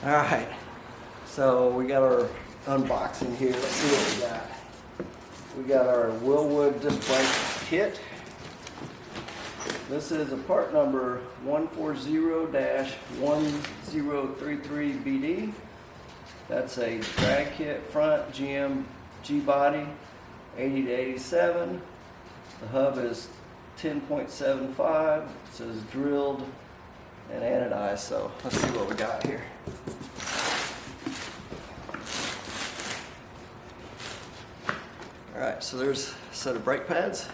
Alright, so we got our unboxing here. Let's see what we got. We got our Wilwood disc brake kit. This is a part number 140-1033BD. That's a drag kit front, GM G-body, 80 to 87. The hub is 10.75. It says drilled and anodized, so let's see what we got here. Alright, so there's a set of brake pads.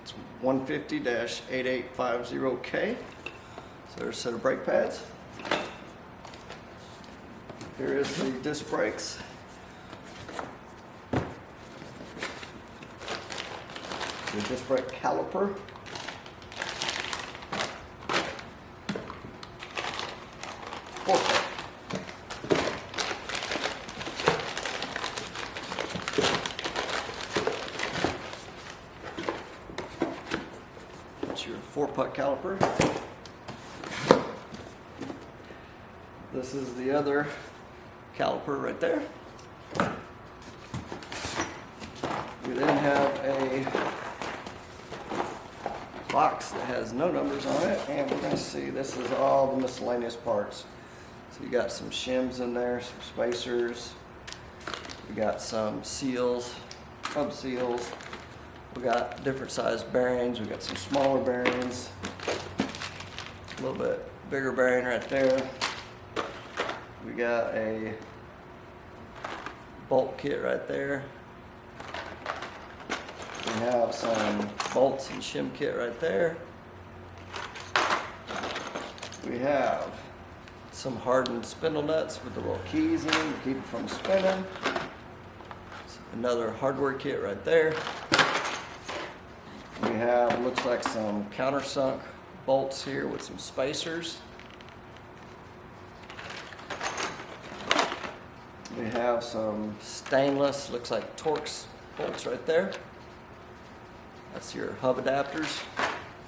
It's 150-8850K. So there's a set of brake pads. Here is the disc brakes. The disc brake caliper. That's your 4-putt caliper. This is the other caliper right there. We then have a box that has no numbers on it, and we're going to see this is all the miscellaneous parts. So you got some shims in there, some spacers, we got some seals, hub seals, we got different sized bearings, we got some smaller bearings, a little bit bigger bearing right there. We got a bolt kit right there. We have some bolts and shim kit right there. We have some hardened spindle nuts with the little keys in them to keep it from spinning. Another hardware kit right there. We have, looks like some countersunk bolts here with some spacers. We have some stainless, looks like Torx bolts right there. That's your hub adapters.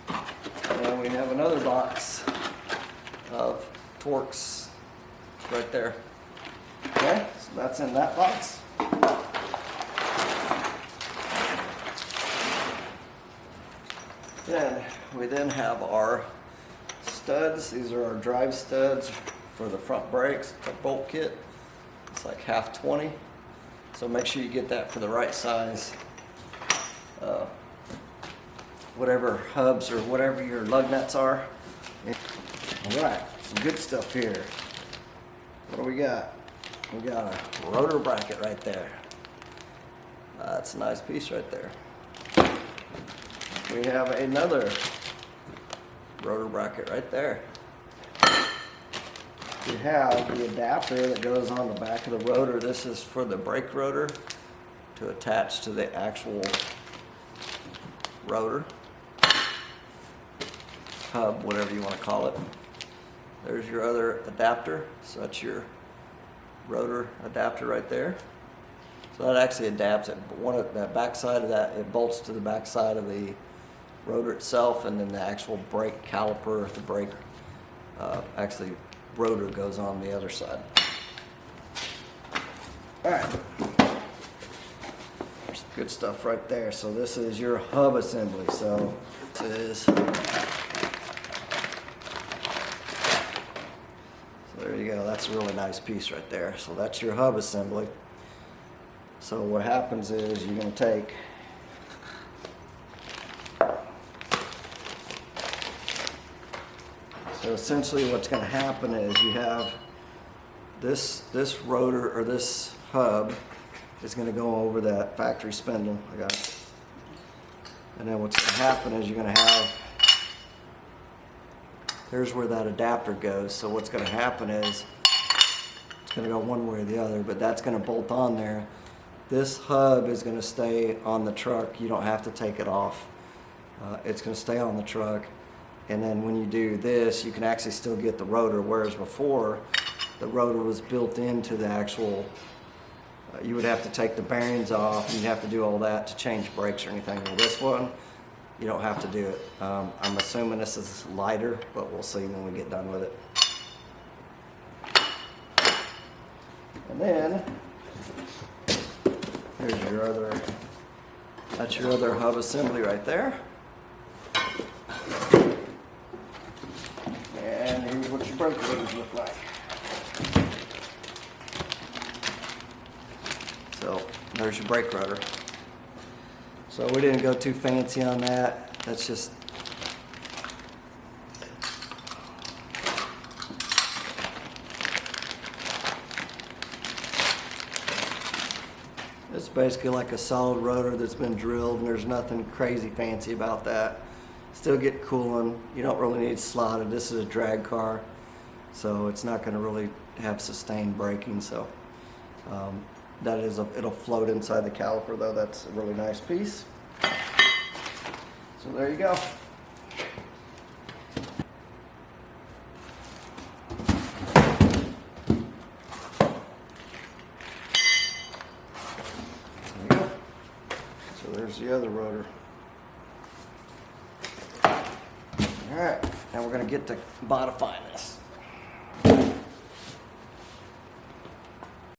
And then we have another box of Torx right there. Okay, so that's in that box. Then we have our studs. These are our drive studs for the front brakes. It's a bolt kit. It's like half 20. So make sure you get that for the right size. Whatever hubs or whatever your lug nuts are. Alright, some good stuff here. What do we got? We got a rotor bracket right there. That's a nice piece right there. We have another rotor bracket right there. We have the adapter that goes on the back of the rotor. This is for the brake rotor to attach to the actual rotor. Hub, whatever you want to call it. There's your other adapter. So that's your rotor adapter right there. So that actually adapts it. But one of that back side of that, it bolts to the back side of the rotor itself, and then the actual brake caliper, the brake actually rotor goes on the other side. Alright. There's good stuff right there. So this is your hub assembly. So this is, there you go, that's a really nice piece right there. So that's your hub assembly. So what happens is you're going to take so essentially what's going to happen is you have this rotor or this hub is going to go over that factory spindle. I got it. And then what's going to happen is you're going to have, here's where that adapter goes. So what's going to happen is it's going to go one way or the other, but that's going to bolt on there. This hub is going to stay on the truck. You don't have to take it off. It's going to stay on the truck. And then when you do this, you can actually still get the rotor, whereas before the rotor was built into the actual, you would have to take the bearings off and you'd have to do all that to change brakes or anything. Well, this one, you don't have to do it. I'm assuming this is lighter, but we'll see when we get done with it. And then here's your other, that's your other hub assembly right there. And here's what your brake rotors look like. So there's your brake rotor. So we didn't go too fancy on that. That's just it's basically like a solid rotor that's been drilled, and there's nothing crazy fancy about that. Still get cooling. You don't really need slotted. This is a drag car, so it's not going to really have sustained braking. So that is it'll float inside the caliper though. That's a really nice piece. So there you go. So there's the other rotor. Alright, now we're going to get to modifying this.